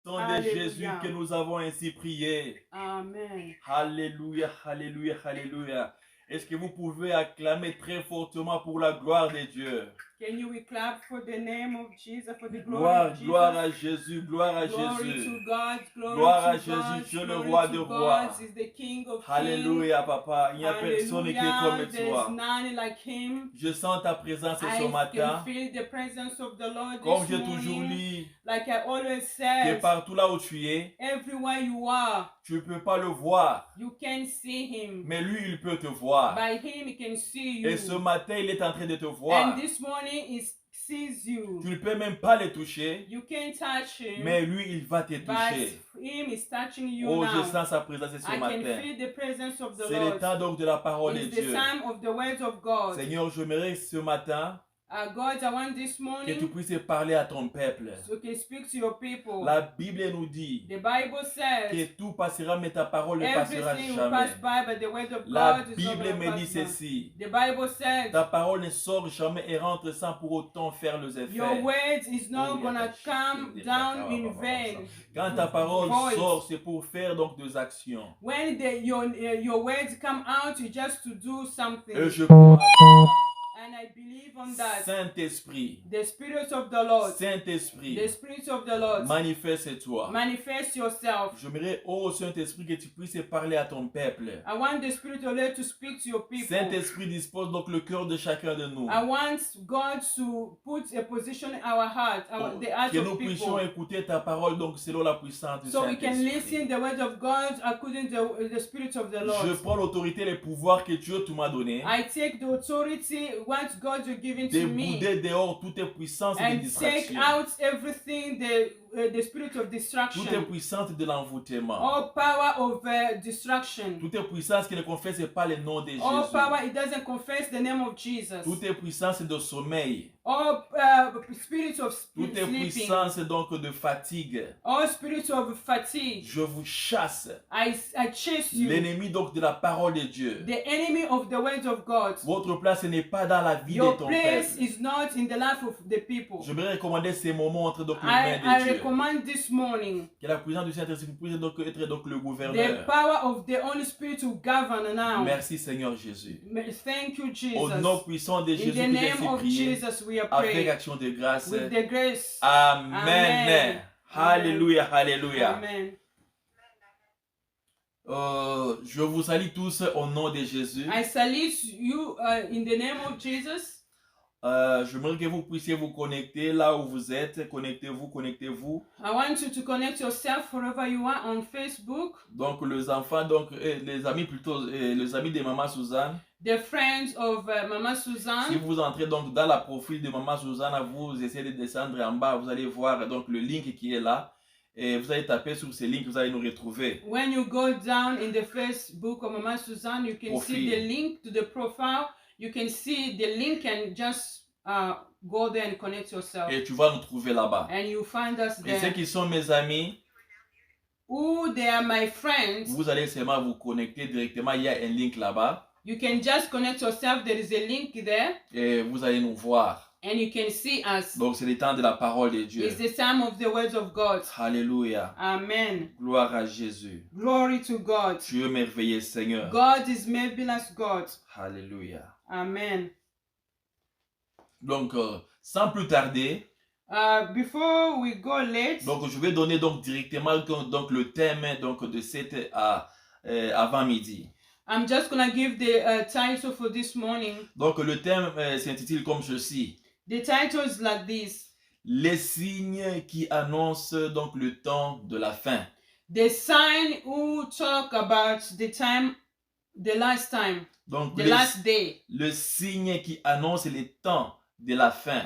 Nom de Jésus que nous avons ainsi prié. Amen. Alléluia, alléluia, alléluia. Est-ce que vous pouvez acclamer très fortement pour la gloire de Dieu? Can you clap for the name of Jesus, for the glory Gloire, of Jesus? gloire à Jésus, gloire à Glory Jésus. to God, glory Gloire to à Jésus, God, Dieu le glory roi to de God, rois. is the King of Kings. Alléluia, papa. Il n'y a personne qui est Hallelujah, comme there's toi. none like him. Je sens ta présence ce I matin. can feel the presence of the Lord Comme this j'ai toujours morning. dit, Like I always que said, partout là où tu es, everywhere you are, tu ne peux pas le voir. you can see him. Mais lui, il peut te voir. By him, he can see you. Et ce matin, il est en train de te voir. And this morning, he sees you. Tu ne peux même pas le toucher. You can't touch him. Mais lui, il va te But toucher. him is touching you Oh, now. je sens sa présence ce I can matin. feel the presence of the C'est le Lord. temps donc de la parole de It's the Dieu. time of the words of God. Seigneur, j'aimerais ce matin God, I want this que tu morning puisses parler à ton peuple. so you can speak to your people. La Bible nous dit The Bible que says tout passera, mais ta parole ne passera everything will jamais. pass by, but the word of La God is not Bible going me to dit pass by. ceci. The Bible says Ta parole ne sort jamais et rentre sans pour autant faire les effets. your words is not going to come down in vain. Quand ta parole Voice. sort, c'est pour faire donc des actions. When your words come out, you just to do something. Et je crois And I believe on that. Saint-Esprit, The Spirit of the Lord, Saint-Esprit, the Spirit of the Lord, manifeste-toi. manifest yourself. J'aimerais, oh Saint-Esprit, que tu puisses parler à ton peuple. I want the Spirit of the Lord to speak to your people. Saint-Esprit dispose donc le cœur de chacun de nous. I want God to put a position in our heart, the heart Que nous of puissions people, écouter ta parole donc selon la puissance du so we can Saint-Esprit. listen the word of God according to the Spirit of the Je Lord. prends l'autorité et le pouvoir que Dieu m'a donné. I take the authority what God has given De to me bouder dehors toute puissance de and take distraction. out everything the spirit of Toute distraction, puissance de l'envoûtement. all power of distraction, Toute puissance qui ne confesse pas le nom de all Jésus. power it doesn't confess the name of Jesus, Toute puissance de sommeil. all spirit of Toute sleeping, puissance donc de fatigue. all spirit of fatigue. Je vous chasse. I chase you. L'ennemi donc de la parole de Dieu. The enemy of the words of God. Votre place n'est pas dans la vie Your de ton place peuple. is not in the life of the people. Je vais recommander ces moments entre donc les I mains de Dieu. recommend this morning Que la puissance du Saint-Esprit puisse donc être donc le the gouverneur. power of the Holy Spirit to govern now. Merci Seigneur Jésus. Thank you, Au Jesus. nom puissant de In Jésus, the que j'ai name ainsi of prié Jesus, we are avec praying action de grâce. with the grace. Amen. Amen. Alléluia, alléluia. Amen. Je vous salue tous au nom de Jésus. I salute you in the name of Jesus. J'aimerais que vous puissiez vous connecter là où vous êtes. Connectez-vous, connectez-vous. I want you to connect yourself wherever you are on Facebook. Donc les enfants, donc les amis plutôt, les amis de Maman Suzanne. The friends of Mama Si Suzanne. vous entrez donc dans la profil de Maman Suzanne, vous essayez de descendre en bas, vous allez voir donc le link qui est là. Et vous allez taper sur ce link, vous allez nous retrouver. When you go down in the Facebook of Mama Suzanne, you can see the link to the profile. You can see the link and just go there and connect yourself. Et tu vas nous trouver là-bas. And you find us Et ceux there. qui sont mes amis, Who they are my friends. vous allez seulement vous connecter directement. Il y a un link là-bas. You can just connect yourself. There is a link there. Et vous allez nous voir. And you can see us. Donc c'est le temps de la parole de Dieu. It's the time of the words of God. Alléluia. Amen. Gloire à Jésus. Glory to God. Tu es merveilleux Seigneur. God is marvelous God. Alléluia. Amen. Donc sans plus tarder, Before we go late, donc je vais donner donc directement donc le thème donc de cette avant-midi. I'm just gonna give the title for this morning. Donc le thème s'intitule comme ceci: The title is like this: les signes qui annoncent donc le temps de la fin. The sign who talk about the time, the last time, Donc the last day. le signe qui annonce le temps de la fin.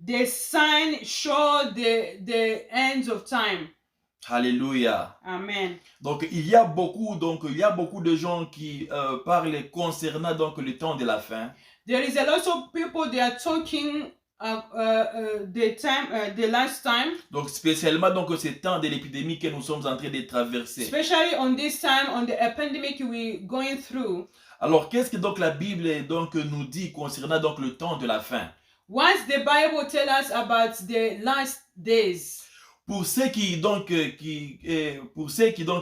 The sign show the ends of time. Alléluia. Amen. Donc il y a beaucoup de gens qui parlent concernant donc le temps de la fin. There is a lot of people they are talking the time, the last time. Donc spécialement donc ce temps de l'épidémie que nous sommes en train de traverser. Especially on this time, on the pandemic we're going through. Alors qu'est-ce que donc la Bible donc nous dit concernant donc le temps de la fin? What's the Bible tell us about the last days? pour ceux qui donc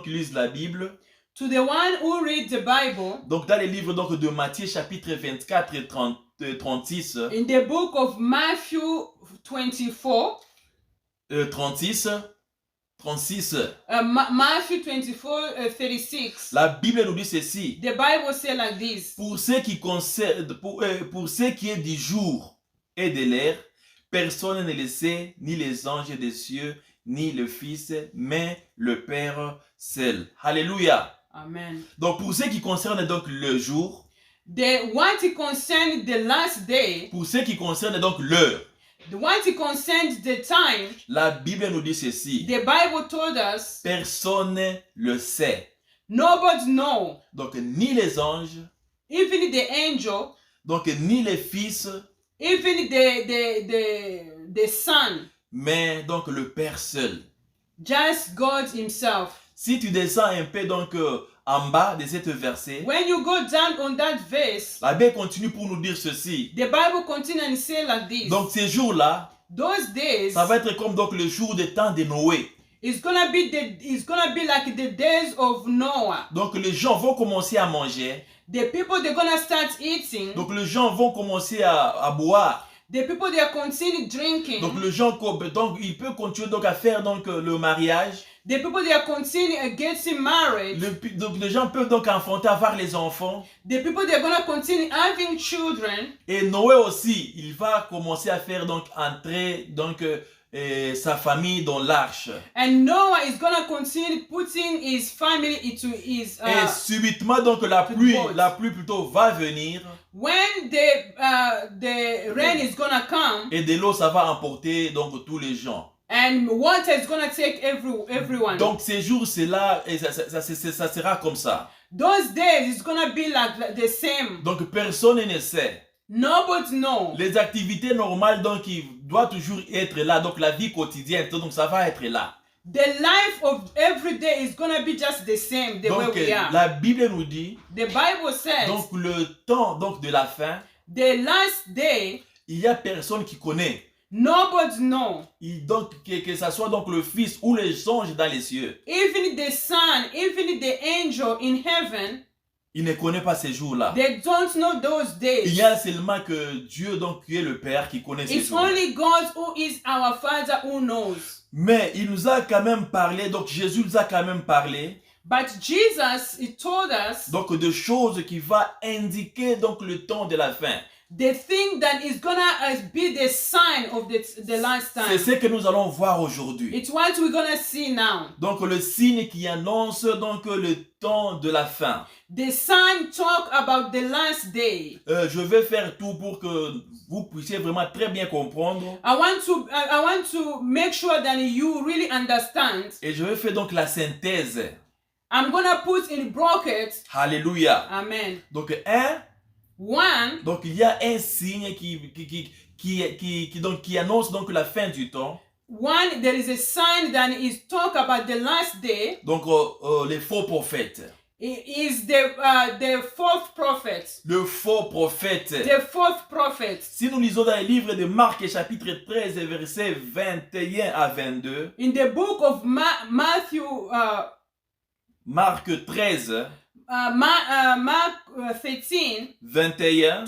lisent la Bible, To the one who reads the Bible, donc dans les livres donc de Matthieu chapitre 24 et 36, in the book of Matthew 24, 36, Matthew 24, 36, la Bible nous dit ceci. the Bible says like this. Pour ce qui est du jour et de l'heure, personne ne le sait, ni les anges des cieux, ni le Fils, mais le Père seul. Alléluia. Amen. Donc pour ce qui concerne donc le jour, What it concerns the last day, pour ce qui concerne donc l'heure, what it concerns the time, la Bible nous dit ceci. the Bible told us Personne le sait. nobody knows, Donc ni les anges, even the angel, donc ni les fils, even the Son, mais donc le Père seul. just God Himself. Si tu descends un peu donc en bas de cet verset, When you go down on that verse, la Bible continue pour nous dire ceci. the Bible continues and say like this. Donc ces jours-là, Those days, ça va être comme donc le jour des temps de Noé. it's gonna be like the days of Noah. Donc les gens vont commencer à manger. The people they're gonna start eating. Donc les gens vont commencer à boire. The people they are continue drinking. Donc les gens donc ils peuvent continuer donc à faire donc le mariage. The people they are continue getting married. Donc les gens peuvent donc enfanter, avoir les enfants. The people they're gonna continue having children. Et Noé aussi, il va commencer à faire donc entrer donc sa famille dans l'arche. And Noah is gonna continue putting his family into his. Et subitement donc la pluie plutôt va venir. When the rain is gonna come. Et de l'eau ça va emporter donc tous les gens. And water is gonna take everyone. Donc ces jours c'est là et ça sera comme ça. Those days is gonna be like the same. Donc personne ne sait. Nobody knows. Les activités normales donc il doit toujours être là, donc la vie quotidienne donc ça va être là. The life of every day is gonna be just the same the way we are. La Bible nous dit. The Bible says. Donc le temps donc de la fin. The last day. Il y a personne qui connaît. Nobody knows. Donc que ça soit donc le Fils ou les anges dans les cieux. Even the Son, even the angel in heaven. Il ne connaît pas ces jours-là. They don't know those days. Il y a seulement que Dieu donc qui est le Père qui connaît ces jours. It's only God who is our Father who knows. Mais il nous a quand même parlé, donc Jésus nous a quand même parlé. But Jesus, he told us. Donc de choses qui va indiquer donc le temps de la fin. The thing that is gonna be the sign of the last time. C'est ce que nous allons voir aujourd'hui. It's what we're gonna see now. Donc le signe qui annonce donc le temps de la fin. The sign talk about the last day. Je vais faire tout pour que vous puissiez vraiment très bien comprendre. I want to make sure that you really understand. Et je vais faire donc la synthèse. I'm gonna put in brackets. Alléluia. Amen. Donc donc il y a un signe qui annonce donc la fin du temps. One, there is a sign that is talk about the last day. Donc les faux prophètes. It is the fourth prophet. Le faux prophète. The fourth prophet. Si nous lisons dans le livre de Marc chapitre 13 versets 21 à 22. In the book of Matthew. Marc 13. Mark 13, 21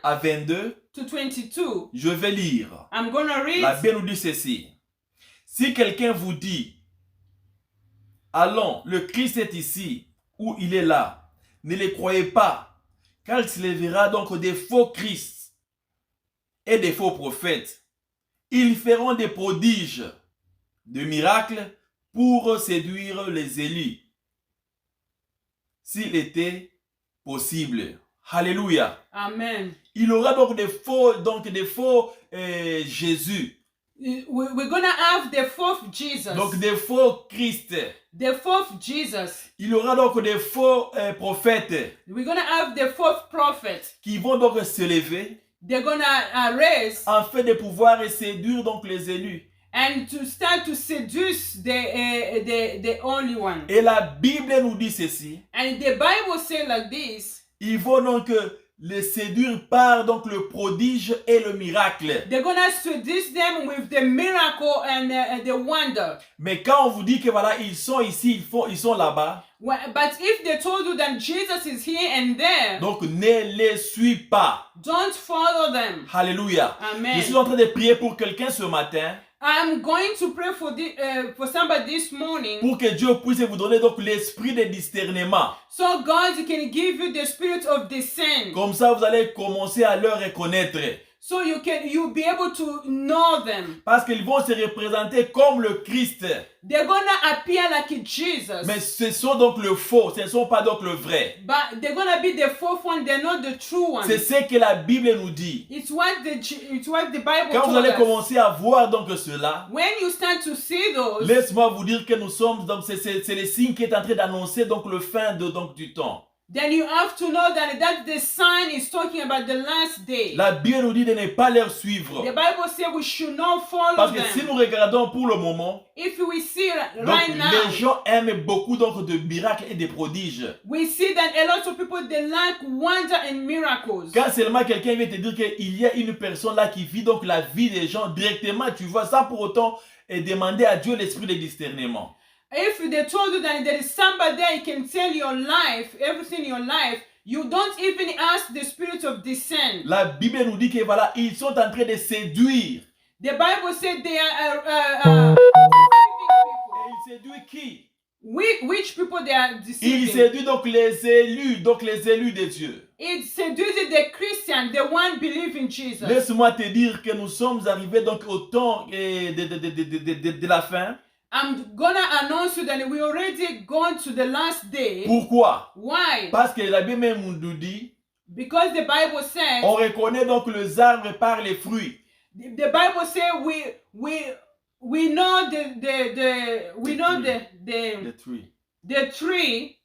à 22 to 22. Je vais lire. I'm gonna read. La Bible nous dit ceci. Si quelqu'un vous dit, allons, le Christ est ici, ou il est là, ne le croyez pas, car il se lèvera donc des faux Christ et des faux prophètes. Ils feront des prodiges, des miracles pour séduire les élus. S'il était possible. Alléluia. Amen. Il y aura donc des faux Jésus. We're gonna have the fourth Jesus. Donc des faux Christ. The fourth Jesus. Il y aura donc des faux prophètes. We're gonna have the fourth prophet. Qui vont donc se lever. They're gonna raise. Afin de pouvoir séduire donc les élus. And to start to seduce the only one. Et la Bible nous dit ceci. And the Bible says like this. Ils vont donc les séduire par donc le prodige et le miracle. They're gonna seduce them with the miracle and the wonder. Mais quand on vous dit que voilà, ils sont ici, ils sont là-bas, But if they told you that Jesus is here and there, donc ne les suis pas. don't follow them. Alléluia. Amen. Je suis en train de prier pour quelqu'un ce matin, I'm going to pray for somebody this morning, pour que Dieu puisse vous donner donc l'esprit de discernement. so God can give you the spirit of discernment. Comme ça, vous allez commencer à leur reconnaître. So you'll be able to know them. Parce qu'ils vont se représenter comme le Christ. They're gonna appear like Jesus. Mais ce sont donc le faux, ce ne sont pas donc le vrai. But they're gonna be the fourth one, they're not the true one. C'est ce que la Bible nous dit. It's what the Bible Quand vous told allez us. commencer à voir donc cela, When you start to see those, laisse-moi vous dire que nous sommes, donc c'est le signe qui est en train d'annoncer donc le fin de, donc, du temps. then you have to know that the sign is talking about the last day. La Bible nous dit de ne pas leur suivre. The Bible says we should not follow Parce que them. si nous regardons pour le moment, If we see donc right now, les gens aiment beaucoup donc de miracles et de prodiges. we see that a lot of people, they like wonder and miracles. Quand seulement quelqu'un vient te dire qu'il y a une personne là qui vit donc la vie des gens directement, tu vois, sans pour autant demander à Dieu l'esprit de discernement. If they told you that there is somebody there who can tell your life, everything in your life, you don't even ask the spirit of discernment. La Bible nous dit que voilà, ils sont en train de séduire. The Bible said they are Et deceiving ils séduisent qui? people. Which people they are Ils deceiving? séduisent donc les élus de Dieu. It seduces the Christian, the one believe in Jesus. Laisse-moi te dire que nous sommes arrivés donc au temps de la fin. I'm gonna announce you that we already gone to the last day. Pourquoi? Why? Parce que la Bible même nous dit, Because the Bible says, on reconnaît donc les arbres par les fruits. the Bible says we know the tree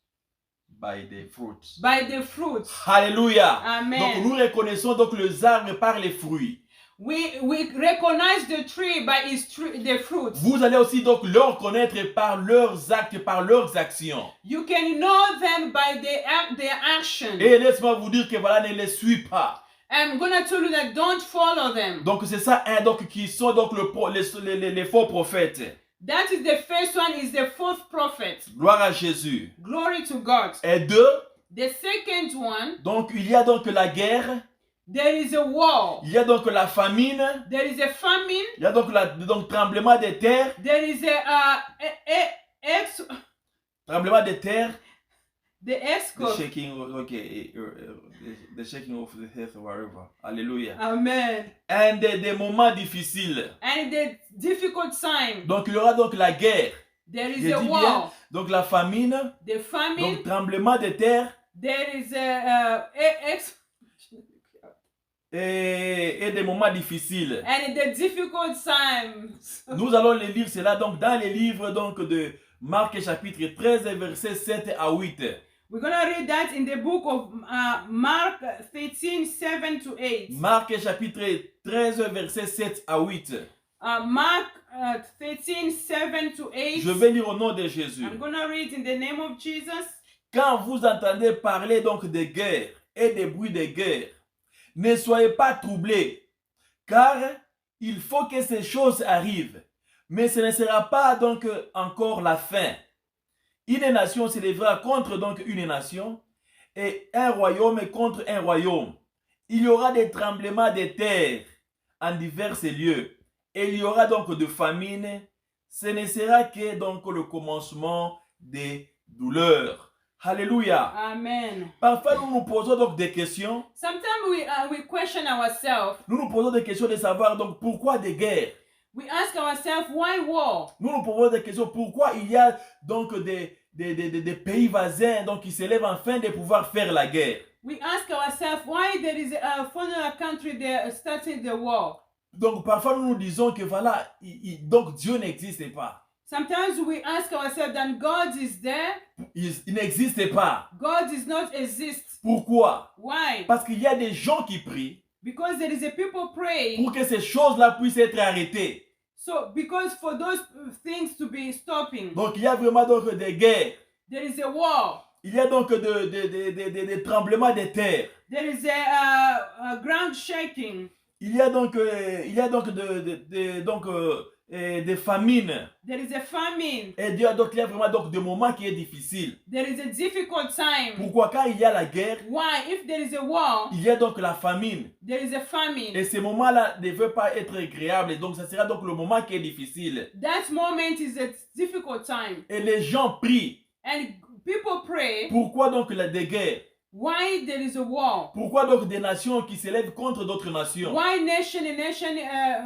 By the fruits. by the fruits. Alléluia. Amen. Donc nous reconnaissons donc les arbres par les fruits. We recognize the tree by the fruits. Vous allez aussi donc le reconnaître par leurs actes, par leurs actions. You can know them by their action. Et laisse-moi vous dire que voilà, ne les suis pas. I'm gonna tell you that don't follow them. Donc c'est ça, hein, donc qui sont donc les faux prophètes. That is the first one, is the fourth prophet. Gloire à Jésus. Glory to God. Et deux, The second one, donc il y a donc la guerre, there is a war. il y a donc la famine, There is a famine. il y a donc tremblement de terre, There is tremblement de terre, the the escort. shaking, okay, the shaking of the earth, whatever. Alléluia. Amen. Un des moments difficiles. And the difficult time, Donc il y aura donc la guerre, there is je a dis bien, war. donc la famine, The famine, donc tremblement de terre there is et des moments difficiles. and the difficult times. Nous allons les lire cela donc dans les livres donc de Marc chapitre 13 versets 7 à 8. We're gonna read that in the book of Mark 13, 7 to 8. Marc chapitre 13 versets 7 à 8. Mark 13, 7 to 8. Je vais lire au nom de Jésus. I'm gonna read in the name of Jesus. Quand vous entendez parler donc de guerre et des bruits de guerre, ne soyez pas troublés, car il faut que ces choses arrivent, mais ce ne sera pas donc encore la fin. Une nation s'élèvera contre donc une nation, et un royaume contre un royaume. Il y aura des tremblements de terre en divers lieux, et il y aura donc de famine. Ce ne sera que donc le commencement des douleurs. Alléluia. Amen. Parfois, nous nous posons donc des questions. Sometimes we question ourselves. Nous nous posons des questions de savoir donc pourquoi des guerres. We ask ourselves, why war? Nous nous posons des questions pourquoi il y a donc des pays voisins donc qui s'élèvent afin de pouvoir faire la guerre. We ask ourselves, why there is a foreign country there starting the war? Donc parfois nous nous disons que voilà, donc Dieu n'existe pas. Sometimes we ask ourselves that God is there. Il n'existe pas. God does not exist. Pourquoi? Why? Parce qu'il y a des gens qui prient Because there is a people praying. pour que ces choses-là puissent être arrêtées. So, because for those things to be stopping, Donc il y a vraiment donc des guerres. there is a war. Il y a donc des tremblements de terre. There is a ground shaking. Il y a donc, des famines. There is a famine. Et Dieu, donc, il y a vraiment donc des moments qui sont difficiles. There is a difficult time. Pourquoi? Quand il y a la guerre, Why? If there is a war, il y a donc la famine. there is a famine. Et ces moments-là ne veulent pas être agréables. Et donc, ça sera donc le moment qui est difficile. That moment is a difficult time. Et les gens prient. And people pray. Pourquoi donc des guerres? Why there is a war? Pourquoi donc des nations qui s'élèvent contre d'autres nations? Why nation and nation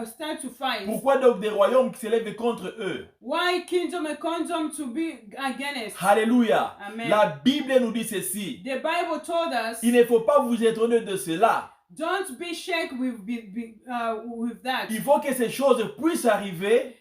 start to fight? Pourquoi donc des royaumes qui s'élèvent contre eux? Why kingdom and kingdom to be against? Alléluia. Amen. La Bible nous dit ceci. The Bible told us, Il ne faut pas vous étonner de cela. don't be shaken with that. Il faut que ces choses puissent arriver.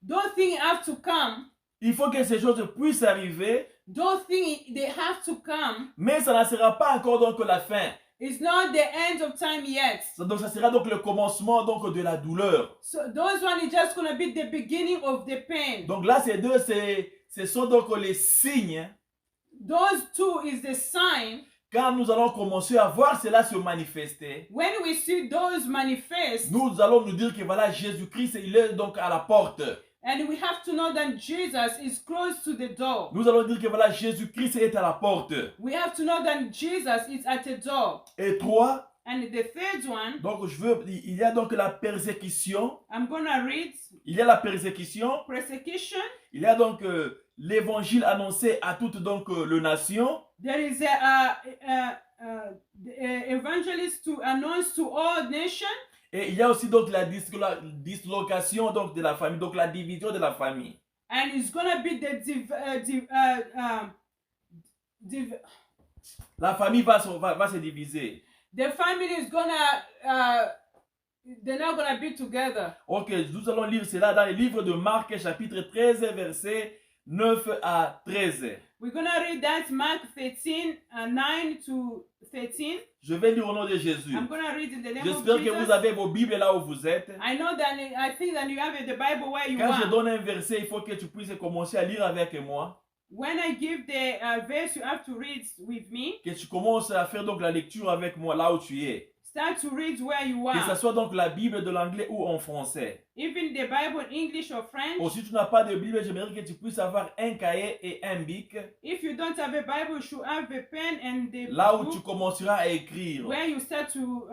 Don't think have to come. Il faut que ces choses puissent arriver. Don't think they have to come. Mais ça ne sera pas encore donc la fin. It's not the end of time yet. Donc ça sera donc le commencement donc de la douleur. So those one is just going to be the beginning of the pain. Donc là ces deux, ce sont donc les signes. Those two is the sign. Quand nous allons commencer à voir cela se manifester, when we see those manifest, nous allons nous dire que voilà, Jésus-Christ, il est donc à la porte. And we have to know that Jesus is close to the door. Nous allons dire que voilà, Jésus-Christ est à la porte. We have to know that Jesus is at the door. Et trois, and the third one, donc il y a donc la persécution. I'm gonna read. Il y a la persécution. Persecution. Il y a donc l'évangile annoncé à toute donc les nations. There is evangelist to announce to all nations. Et il y a aussi donc la dislocation donc de la famille, donc la division de la famille. And it's gonna be la famille va se diviser. The family is gonna they're not gonna be together. Ok, nous allons lire cela dans le livre de Marc chapitre 13 verset 9 à 13. We're gonna read that Mark 13, 9 to 13. Je vais lire au nom de Jésus. I'm gonna read in the name of J'espère que Jesus. vous avez vos Bibles là où vous êtes. I know that I think that you have the Bible where you Quand are. je donne un verset, il faut que tu puisses commencer à lire avec moi. When I give the verse, you have to read with me. Que tu commences à faire donc la lecture avec moi là où tu es. Start to read where you Que ce are. soit donc la Bible de l'anglais ou en français. Even the Bible in English or French. Ou si tu n'as pas de Bible, j'aimerais que tu puisses avoir un cahier et un bic. If you don't have a Bible, you should have a pen and the là où book tu commenceras à écrire. where you start to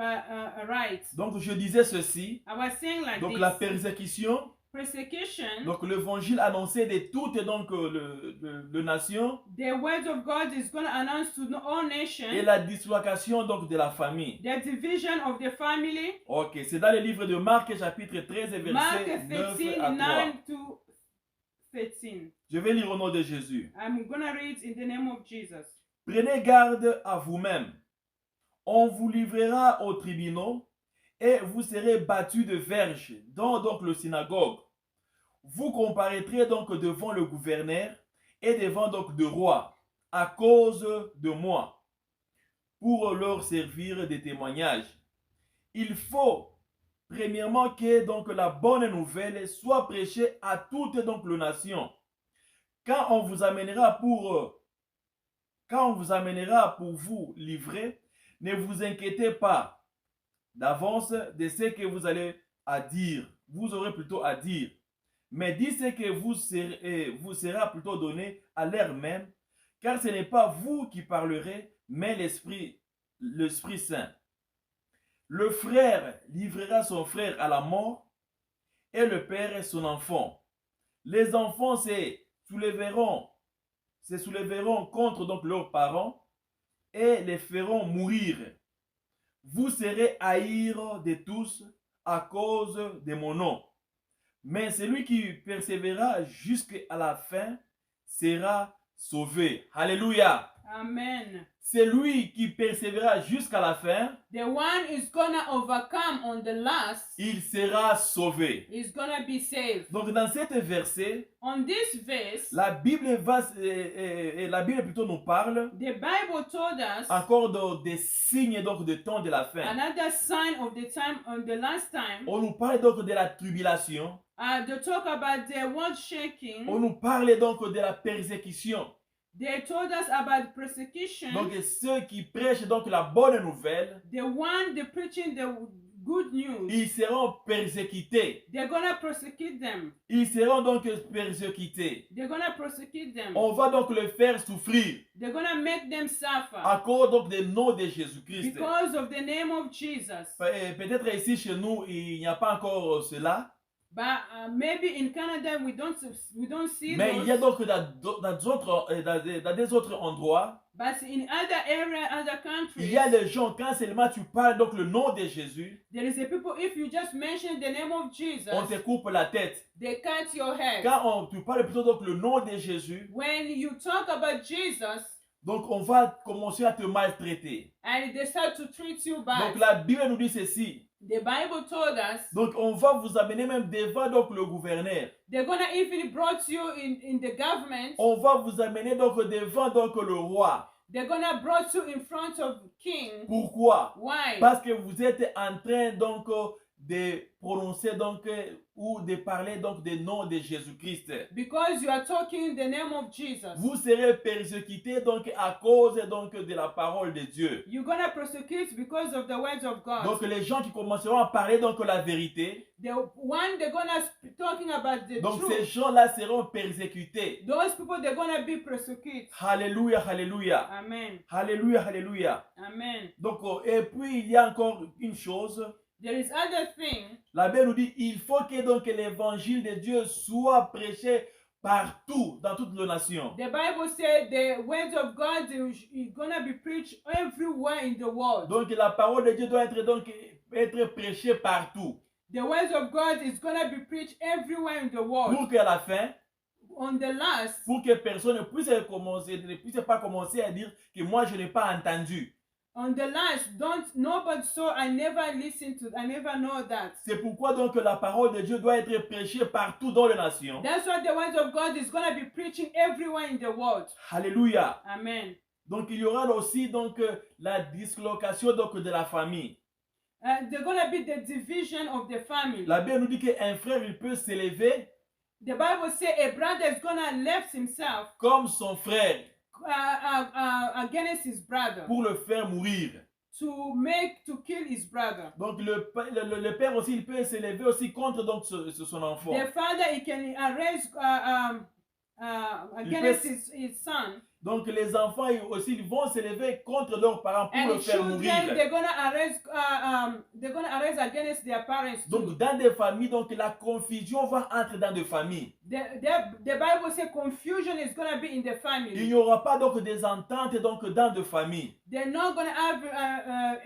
write. Donc je disais ceci. I was saying like donc this. la persécution. Persecution. Donc l'évangile annoncé de toutes donc les nations. The word of God is going to announce to all nations. Et la dislocation donc de la famille. The division of the family. Ok, c'est dans le livre de Marc chapitre 13 verset Mark 9 13, à 3. 9 to 13. Je vais lire au nom de Jésus. I'm going to read in the name of Jesus. Prenez garde à vous-même. On vous livrera aux tribunaux et vous serez battus de verges dans donc le synagogue. Vous comparaîtrez donc devant le gouverneur et devant donc le roi à cause de moi pour leur servir de témoignage. Il faut premièrement que donc la bonne nouvelle soit prêchée à toutes donc les nations. Quand on vous amènera pour vous livrer, ne vous inquiétez pas d'avance de ce que vous allez à dire. Vous aurez plutôt à dire. Mais dites ce que vous sera plutôt donné à l'heure même, car ce n'est pas vous qui parlerez, mais l'Esprit Saint. Le frère livrera son frère à la mort, et le père son enfant. Les enfants se soulèveront contre donc leurs parents, et les feront mourir. Vous serez haïs de tous à cause de mon nom. Mais celui qui persévérera jusqu'à la fin sera sauvé. Alléluia. Amen. C'est lui qui persévérera jusqu'à la fin. The one is gonna overcome on the last Il sera sauvé. is gonna be saved. Donc dans cet verset, On this verse, la Bible plutôt nous parle the Bible told us encore des signes donc de temps de la fin. another sign of the time on the last time. On nous parle donc de la tribulation. They talk about the world shaking. On nous parle donc de la persécution. They told us about persecution. Donc ceux qui prêchent donc la bonne nouvelle, The one they preaching the good news. ils seront persécutés. They're gonna persecute them. Ils seront donc persécutés. They're gonna persecute them. On va donc le faire souffrir They're gonna make them suffer à cause donc du nom de Jésus-Christ. because of the name of Jesus. Peut-être ici chez nous, il n'y a pas encore cela. But maybe in Canada we don't see Mais il y a those. donc dans des autres endroits, But in other areas, other il y a countries, les gens, quand seulement tu parles donc le nom de Jésus, there is a people. If you just mention the name of Jesus, on te coupe la tête. they cut your head. Quand tu parles plutôt donc le nom de Jésus, When you talk about Jesus, donc on va commencer à te maltraiter. and they start to treat you bad. Donc la Bible nous dit ceci. The Bible told us Donc on va vous amener même devant donc le gouverneur. they're gonna even brought you in the government. On va vous amener donc devant donc le roi. They're gonna brought you in front of king. Pourquoi? Why? Parce que vous êtes en train donc de prononcer donc ou de parler donc des noms de Jésus-Christ. Because you are talking the name of Jesus. Vous serez persécutés donc à cause donc de la parole de Dieu. You're gonna persecute because of the words of God. Donc les gens qui commenceront à parler donc la vérité, The one they're gonna talking about the donc ces truth. gens-là seront persécutés. Those people they're gonna be persecuted. Alléluia, alléluia. Amen. Alléluia, alléluia. Amen. Donc et puis il y a encore une chose. There is other thing. La Bible nous dit il faut que donc l'évangile de Dieu soit prêché partout dans toutes les nations. The Bible said the words of God is gonna be preached everywhere in the world. Donc la parole de Dieu doit être prêchée partout. The words of God is gonna be preached everywhere in the world. Pour qu'à la fin, On the last, pour que personne ne puisse pas commencer à dire que moi je n'ai pas entendu. on the last, nobody saw. I never listened to. I never know that. C'est pourquoi donc la parole de Dieu doit être prêchée partout dans les nations. That's why the words of God is gonna be preaching everywhere in the world. Alléluia. Amen. Donc il y aura aussi donc la dislocation donc de la famille. There's gonna be the division of the family. La Bible nous dit qu'un frère il peut s'élever The Bible says a brother is gonna left himself comme son frère against his brother pour le faire mourir. to kill his brother. Donc le père aussi il peut s'élever aussi contre donc son enfant. The father he can raise against his son. Donc les enfants aussi ils vont s'élever contre leurs parents pour And le faire children, mourir. they're gonna arise against their parents too. Donc dans des familles, donc la confusion va entrer dans des familles. The Bible says confusion is gonna be in the Il family. n'y aura pas donc des ententes donc dans des familles. They're not gonna have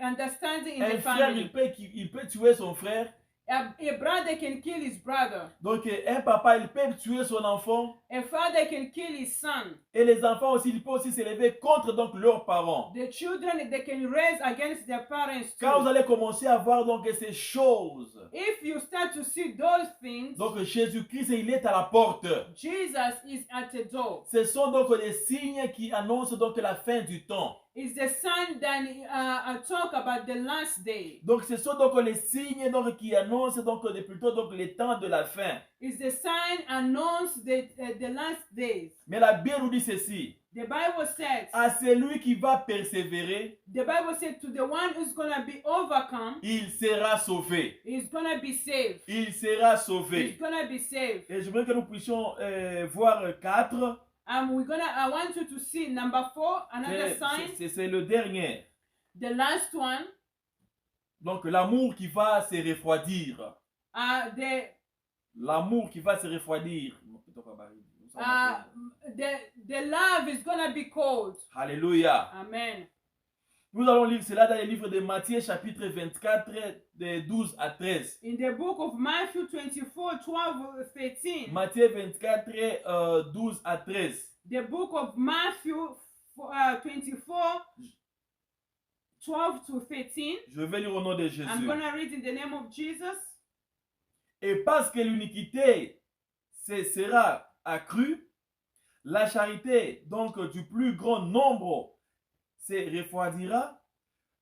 understanding in Un the frère family. il peut tuer son frère. A brother can kill his brother. Donc un papa il peut tuer son enfant. A father can kill his son. Et les enfants aussi ils peuvent aussi s'élever contre donc leurs parents. The children they can raise against their parents Quand vous too. allez commencer à voir donc ces choses, If you start to see those things, donc Jésus-Christ il est à la porte. Jesus is at the door. Ce sont donc des signes qui annoncent donc la fin du temps. It's the sign that talk about the last day. Donc ce sont donc les signes donc qui annoncent donc plutôt donc les temps de la fin. It's the sign announce the last days. Mais la Bible nous dit ceci. The Bible says, À celui qui va persévérer, the Bible said to the one who's gonna be overcome, il sera sauvé. he's gonna be saved. Il sera He's sauvé. gonna be saved. Et j'aimerais que nous puissions voir 4. I want you to see number 4, another sign. C'est le dernier. The last one, Donc l'amour qui va se refroidir. L'amour qui va se refroidir. the love is gonna be cold. Alléluia. Amen. Nous allons lire cela dans le livre de Matthieu chapitre 24 de 12 à 13. In the book of Matthew 24, 12, 13. Matthieu 24, 12 à 13. The book of Matthew 24, 12 to 15. Je vais lire au nom de I'm Jésus. going to read in the name of Jesus. Et parce que l'iniquité sera accrue, la charité donc du plus grand nombre se refroidira,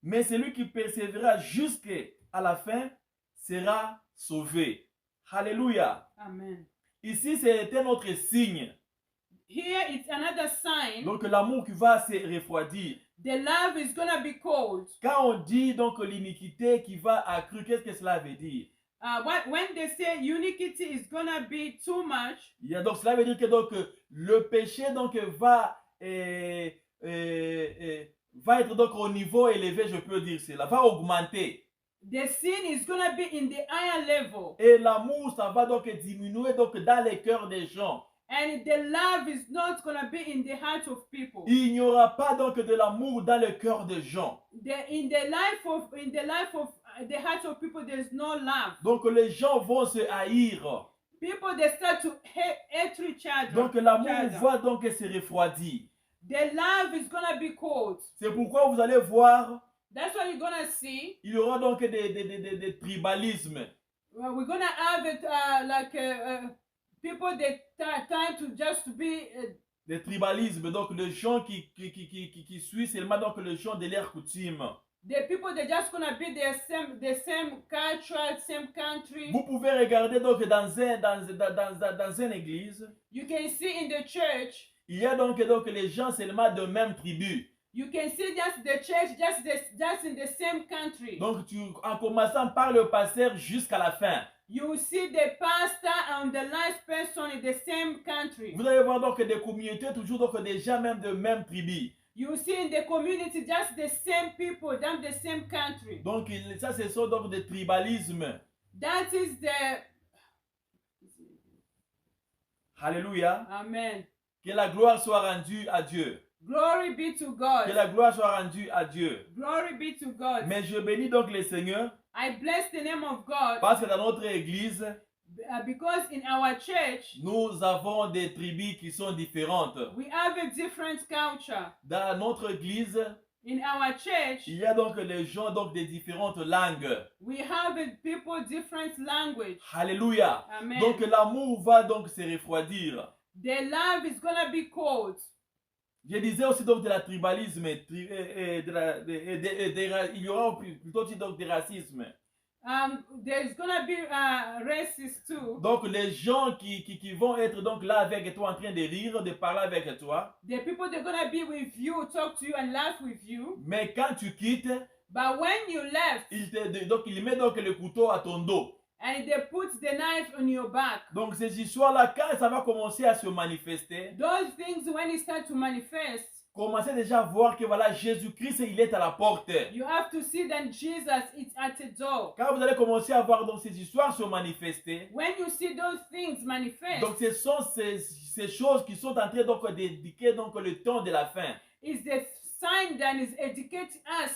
mais celui qui persévérera jusqu'à la fin sera sauvé. Alléluia. Amen. Ici, c'est un autre signe. Here it's another sign. Donc l'amour qui va se refroidir. The love is going to be cold. Quand on dit donc l'iniquité qui va accrue, qu'est-ce que cela veut dire? When they say iniquity is going to be too much, Donc cela veut dire que donc, le péché donc, va être donc au niveau élevé, je peux dire cela, va augmenter. the sin is going to be in the higher level. Et l'amour, ça va donc diminuer donc, dans les cœurs des gens. And the love is not going to be in the heart of people. Il n'y aura pas donc de l'amour dans le cœur des gens. In the life of the heart of people, there's no love. Donc les gens vont se haïr. People, they start to hate each other. Donc l'amour va donc se refroidir. The love is going to be cold. C'est pourquoi vous allez voir, That's what you're going to see. il y aura donc des tribalismes. We're going to have it people that try to just be Des tribalismes, donc les gens qui suivent seulement donc les gens de leur coutume. the people that just going to be the same culture, same country. Vous pouvez regarder donc dans une église, You can see in the church, il y a donc les gens seulement de même tribu. you can see just the church, just in the same country. Donc en commençant par le pasteur jusqu'à la fin. You see the pastor and the last person in the same country. Vous allez voir donc des communautés toujours donc des gens même de même tribu. You see in the community just the same people, from the same country. Donc ça ce sont donc des tribalismes. That is the... Alléluia. Amen. Que la gloire soit rendue à Dieu. Glory be to Que God. la gloire soit rendue à Dieu. Glory be to God. Mais je bénis donc le Seigneur I bless the name of God parce que dans notre église, because in our church, nous avons des tribus qui sont différentes. we have a different culture. Dans notre église, In our church, il y a donc les gens donc des différentes langues. we have people different language. Alléluia. Amen. Donc l'amour va donc se refroidir. The love is gonna be cold. Je disais aussi donc de la tribalisme, il y aura plutôt aussi donc des racismes. There's gonna be racist too. Donc les gens qui vont être donc là avec toi en train de rire, de parler avec toi. The people they're gonna be with you, talk to you and laugh with you. Mais quand tu quittes, But when you left, il met donc le couteau à ton dos. and they put the knife on your back. Donc ces histoires-là, quand ça va commencer à se manifester, Those things when it start to manifest, commencez déjà à voir que voilà, Jésus-Christ, il est à la porte. you have to see that Jesus is at the door. Quand vous allez commencer à voir donc ces histoires se manifester, When you see those things manifest, donc ce sont ces choses qui sont en train donc d'indiquer donc le temps de la fin. is the sign that is educating us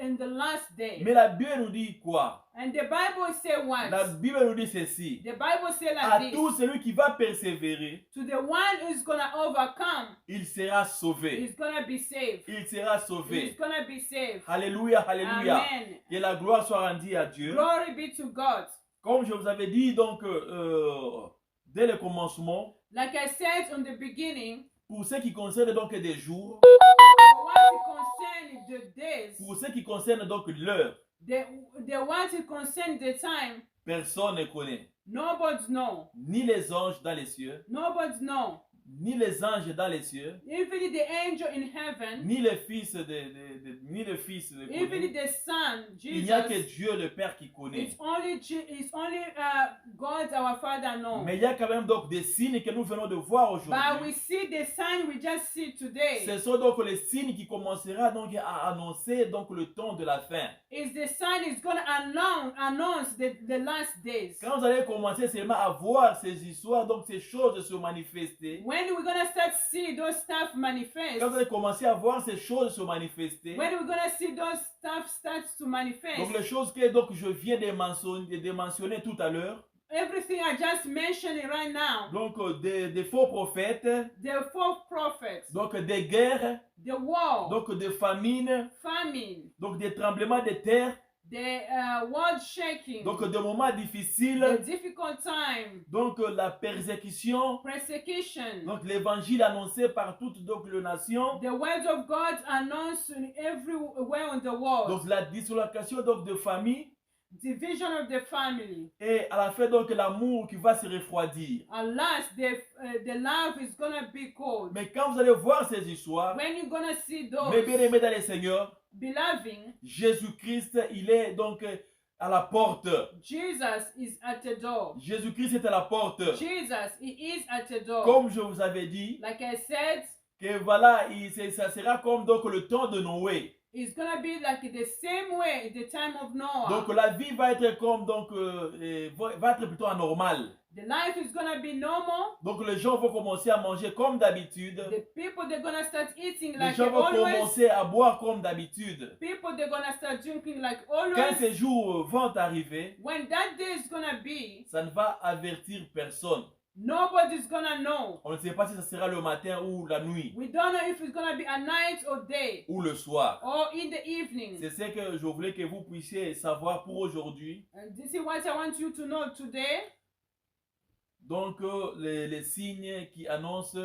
in the last day. Mais la Bible nous dit quoi? And the Bible say what? La Bible nous dit ceci. The Bible say À like tout this. celui qui va persévérer, To the one who's gonna overcome, il sera sauvé. he's gonna be saved. Il sera He's sauvé. gonna be saved. Alléluia, alléluia. Amen. Que la gloire soit rendue à Dieu. Glory be to God. Comme je vous avais dit donc dès le commencement, Like I said on the beginning, pour ce qui concerne donc des jours, for what it concerns the days, pour ce qui concerne donc l'heure, the what it concerns the time, personne ne connaît. nobody know. Ni les anges dans les cieux, Nobody know. ni les anges dans les cieux, Even the angel in heaven, ni le Fils ne even connaît. the Son, Il n'y a que Jesus, Dieu le Père qui connaît. it's only God our Father knows. Mais il y a quand même donc des signes que nous venons de voir But we aujourd'hui. see the sign we just see today. Ce sont donc les signes qui commenceront donc à annoncer donc le temps de la fin. Is the sign is going to announce the last days. Quand vous allez commencer seulement à voir ces histoires, donc ces choses se manifester, When we're going to start see those stuff manifest, quand vous allez commencer à voir ces choses se manifester, when we're going to see those stuff starts to donc manifest, les choses que donc je viens de mentionner tout à l'heure, everything I just mentioned right now, donc des faux prophètes, the false prophets, donc des guerres, the war, donc des famines, famine, donc des tremblements de terre, the world shaking, donc des moments the difficiles, difficult time, donc la persécution, persecution. donc l'évangile annoncé par toutes donc les nations, The words of God announced everywhere in the world. donc la dislocation donc de famille, Division of the family. et à la fin donc l'amour qui va se refroidir. At last, the love is gonna be cold. Mais quand vous allez voir ces histoires, When you're gonna see mes bien-aimés those, dans les Seigneurs, beloved, Jésus-Christ, il est donc à la porte. Jesus is at the door. Jésus-Christ est à la porte. Jesus, he is at the door. Comme je vous avais dit, Like I said, que voilà, ça sera comme donc le temps de Noé. it's gonna be like the same way at the time of Noah. Donc la vie va être comme donc va être plutôt anormale. The life is gonna be normal. Donc les gens vont commencer à manger comme d'habitude. The people, they're gonna start eating Les like gens they vont always. commencer à boire comme d'habitude. People, they're gonna start drinking like Quand always. ces jours vont arriver, When that day is gonna be, ça ne va avertir personne. nobody's gonna know. On ne sait pas si ça sera le matin ou la nuit We don't know if it's gonna be at night or day ou le soir. or in the evening. C'est ce que je voulais que vous puissiez savoir pour aujourd'hui. And this is what I want you to know today. Donc les signes qui annoncent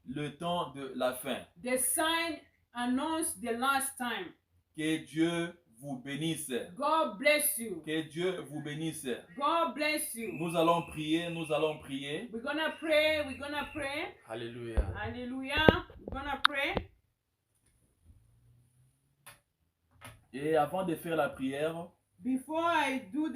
le temps de la fin. The sign announced the last time. Que Dieu vous bénisse. God bless you. Que Dieu vous bénisse. God bless you. Nous allons prier, nous allons prier. We're gonna pray. We're gonna pray. Alléluia. Hallelujah. We're gonna pray. Et avant de faire la prière, Before I do the